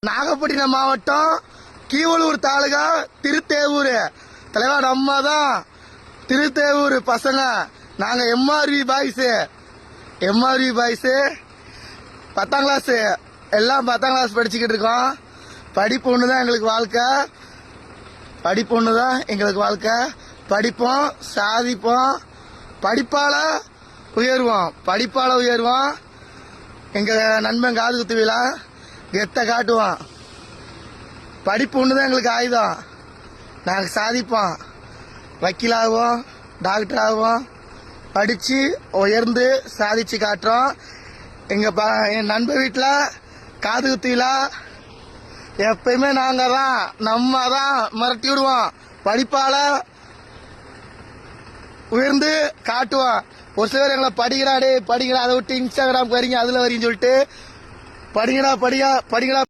நாகப்பட்டினம் மாவட்டம் கீவளூர் தாலுகா திருத்தேவூர் தலைவர் அம்மா தான். திருத்தேவூர் பசங்க நாங்க எம்ஆர்வி பாய்ஸ் 10ஆம் கிளாஸ் எல்லாம் 10ஆம் கிளாஸ் படிச்சுக்கிட்டு இருக்கோம். படிப்பு ஒண்ணுதான் எங்களுக்கு வாழ்க்கை, படிப்பு ஒண்ணுதான் எங்களுக்கு வாழ்க்கை. படிப்போம், சாதிப்போம், படிப்பால உயர்வோம். எங்க நண்பன் காது குத்து விழா கெத்த காட்டுவோம். படிப்பு ஒண்ணுதான் எங்களுக்கு ஆயுதம். நாங்க சாதிப்போம், வக்கீலாகுவோம், டாக்டர் ஆகுவோம், படிச்சு உயர்ந்து சாதிச்சு காட்டுறோம். என் நண்பர் வீட்டுல காது குத்து விழா எப்பயுமே நம்ம தான் மிரட்டி விடுவோம். படிப்பால உயர்ந்து காட்டுவோம். ஒரு சிலர் எங்களை படிக்கிறா அதை விட்டு இன்ஸ்டாகிராம் வரீங்க, அதுல வரீங்கன்னு சொல்லிட்டு படிங்கடா